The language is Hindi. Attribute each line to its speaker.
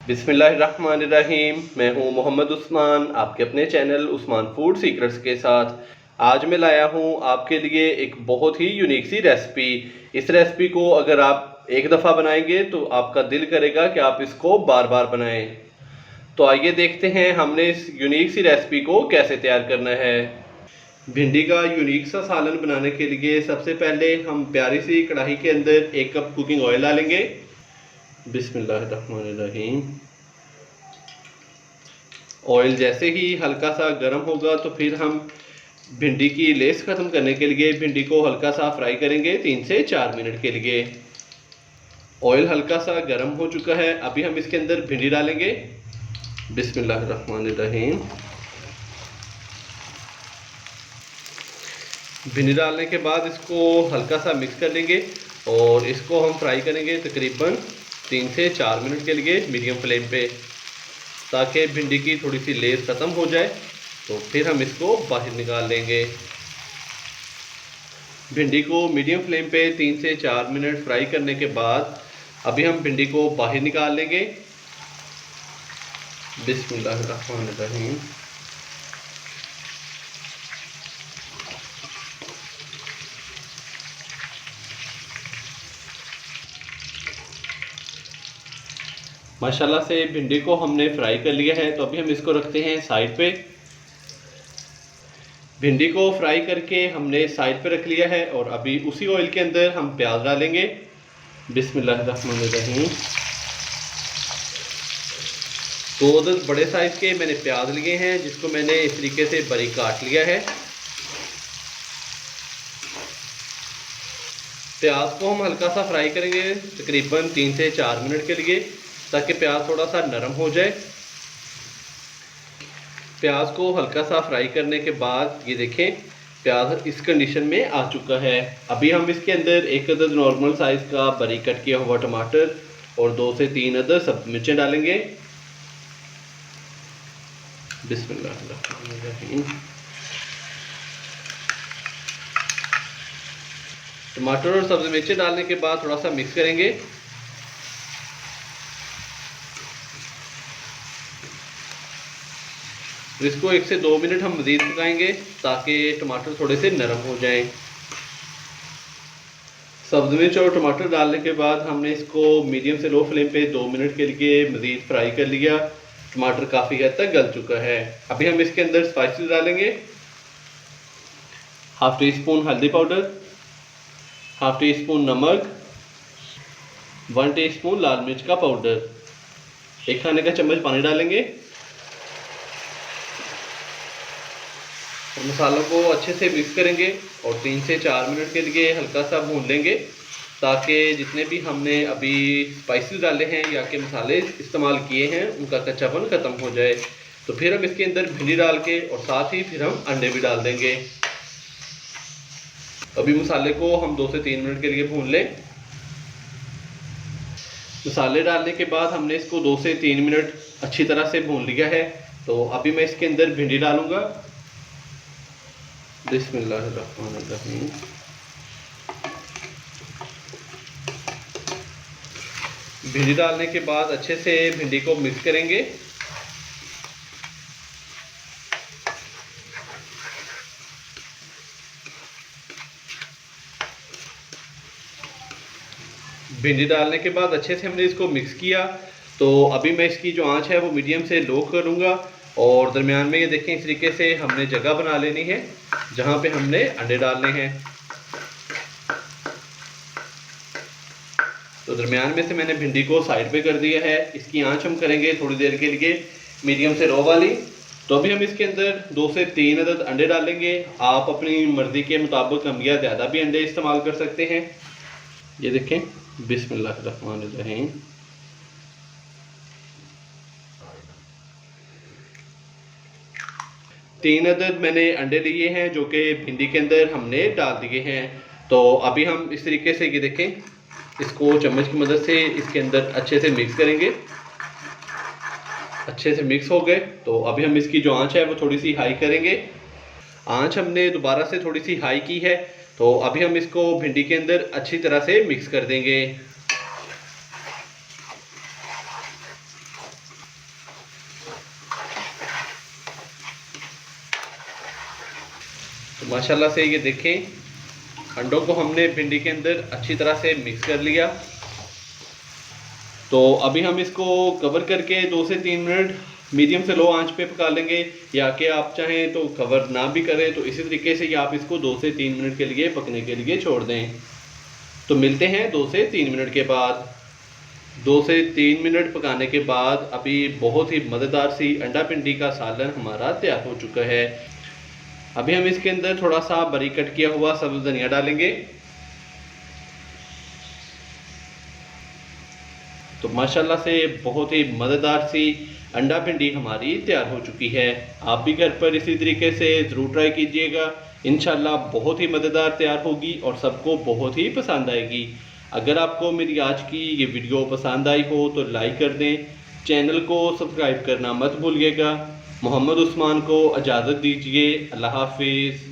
Speaker 1: बिस्मिल्लाहिर्रहमानिर्रहीम। मैं हूं मोहम्मद उस्मान, आपके अपने चैनल उस्मान फूड सीक्रेट्स के साथ। आज मैं लाया हूं आपके लिए एक बहुत ही यूनिक सी रेसिपी। इस रेसिपी को अगर आप एक दफ़ा बनाएंगे तो आपका दिल करेगा कि आप इसको बार बार बनाएं। तो आइए देखते हैं हमने इस यूनिक सी रेसिपी को कैसे तैयार करना है। भिंडी का यूनिक सा सालन बनाने के लिए सबसे पहले हम प्यारी सी कढ़ाई के अंदर 1 कप कुकिंग ऑयल डालेंगे। बिस्मिल्लाहिर्रहमानिर्रहीम। ऑयल जैसे ही हल्का सा गर्म होगा तो फिर हम भिंडी की लेस ख़त्म करने के लिए भिंडी को हल्का सा फ्राई करेंगे 3 से 4 मिनट के लिए। ऑयल हल्का सा गर्म हो चुका है, अभी हम इसके अंदर भिंडी डालेंगे। बिस्मिल्लाहिर्रहमानिर्रहीम। भिंडी डालने के बाद इसको हल्का सा मिक्स कर लेंगे और इसको हम फ्राई करेंगे तकरीबन 3 से 4 मिनट के लिए मीडियम फ्लेम पे, ताकि भिंडी की थोड़ी सी लेस ख़त्म हो जाए। तो फिर हम इसको बाहर निकाल लेंगे। भिंडी को मीडियम फ्लेम पे 3 से 4 मिनट फ्राई करने के बाद अभी हम भिंडी को बाहर निकाल लेंगे। बिस्मिल्लाहिर्रहमानिर्रहीम। माशाल्लाह से भिंडी को हमने फ्राई कर लिया है, तो अभी हम इसको रखते हैं साइड पे। भिंडी को फ्राई करके हमने साइड पे रख लिया है और अभी उसी ऑयल के अंदर हम प्याज डालेंगे। बिस्मिल्लाहिर्रहमानिर्रहीम। 2 बड़े साइज़ के मैंने प्याज लिए हैं, जिसको मैंने इस तरीके से बारीक काट लिया है। प्याज को हम हल्का सा फ्राई करेंगे तकरीबन 3 से 4 मिनट के लिए, ताकि प्याज थोड़ा सा नरम हो जाए। प्याज को हल्का सा फ्राई करने के बाद ये देखें प्याज इस कंडीशन में आ चुका है। अभी हम इसके अंदर 1 अदद नॉर्मल साइज़ का बारीक कट किया हुआ टमाटर और 2 से 3 अदद सब्ज़ मिर्चें डालेंगे। बिस्मिल्लाहिर्रहमानिर्रहीम। टमाटर और सब्ज़ मिर्चें डालने के बाद थोड़ा सा मिक्स करेंगे। इसको 1 से 2 मिनट हम मज़ीद पकाएंगे ताकि टमाटर थोड़े से नरम हो जाएं। सब्ज़ मिर्च और टमाटर डालने के बाद हमने इसको मीडियम से लो फ्लेम पे 2 मिनट के लिए मज़ीद फ्राई कर लिया। टमाटर काफ़ी हद तक गल चुका है। अभी हम इसके अंदर स्पाइसेस डालेंगे। हाफ़ टी स्पून हल्दी पाउडर, हाफ़ टी स्पून नमक, 1 टीस्पून लाल मिर्च का पाउडर, 1 खाने का चम्मच पानी डालेंगे और मसालों को अच्छे से मिक्स करेंगे और 3 से 4 मिनट के लिए हल्का सा भून लेंगे, ताकि जितने भी हमने अभी स्पाइसेस डाले हैं या के मसाले इस्तेमाल किए हैं उनका कच्चापन ख़त्म हो जाए। तो फिर हम इसके अंदर भिंडी डाल के और साथ ही फिर हम अंडे भी डाल देंगे। अभी मसाले को हम 2 से 3 मिनट के लिए भून लें। मसाले डालने के बाद हमने इसको 2 से 3 मिनट अच्छी तरह से भून लिया है। तो अभी मैं इसके अंदर भिंडी डालूंगा। बिस्मिल्लाहिर्रहमानिर्रहीम। भिंडी डालने के बाद अच्छे से भिंडी को मिक्स करेंगे। भिंडी डालने के बाद अच्छे से हमने इसको मिक्स किया। तो अभी मैं इसकी जो आंच है वो मीडियम से लो करूँगा और दरमियान में ये देखें इस तरीके से हमने जगह बना लेनी है जहाँ पे हमने अंडे डालने हैं। तो दरमियान में से मैंने भिंडी को साइड पे कर दिया है। इसकी आंच हम करेंगे थोड़ी देर के लिए मीडियम से लो वाली। तो अभी हम इसके अंदर 2 से 3 अदद अंडे डालेंगे। आप अपनी मर्ज़ी के मुताबिक कम या ज़्यादा भी अंडे इस्तेमाल कर सकते हैं। ये देखें। बिस्मिल्लाहिर्रहमानिर्रहीम। तीन अदद मैंने अंडे लिए हैं जो कि भिंडी के अंदर हमने डाल दिए हैं। तो अभी हम इस तरीके से ये देखें इसको चम्मच की मदद से इसके अंदर अच्छे से मिक्स करेंगे। अच्छे से मिक्स हो गए तो अभी हम इसकी जो आंच है वो थोड़ी सी हाई करेंगे। आंच हमने दोबारा से थोड़ी सी हाई की है। तो अभी हम इसको भिंडी के अंदर अच्छी तरह से मिक्स कर देंगे। माशाल्लाह से ये देखें, अंडों को हमने भिंडी के अंदर अच्छी तरह से मिक्स कर लिया। तो अभी हम इसको कवर करके 2 से 3 मिनट मीडियम से लो आंच पे पका लेंगे, या कि आप चाहें तो कवर ना भी करें, तो इसी तरीके से आप इसको 2 से 3 मिनट के लिए पकने के लिए छोड़ दें। तो मिलते हैं 2 से 3 मिनट के बाद। 2 से 3 मिनट पकाने के बाद अभी बहुत ही मज़ेदार सी अंडा भिंडी का सालन हमारा तैयार हो चुका है। अभी हम इसके अंदर थोड़ा सा बारीक कट किया हुआ सब्ज़ धनिया डालेंगे। तो माशाल्लाह से बहुत ही मज़ेदार सी अंडा भिंडी हमारी तैयार हो चुकी है। आप भी घर पर इसी तरीके से ज़रूर ट्राई कीजिएगा, इंशाल्लाह बहुत ही मज़ेदार तैयार होगी और सबको बहुत ही पसंद आएगी। अगर आपको मेरी आज की ये वीडियो पसंद आई हो तो लाइक कर दें, चैनल को सब्सक्राइब करना मत भूलिएगा। मोहम्मद उस्मान को इजाज़त दीजिए। अल्लाह हाफिज़।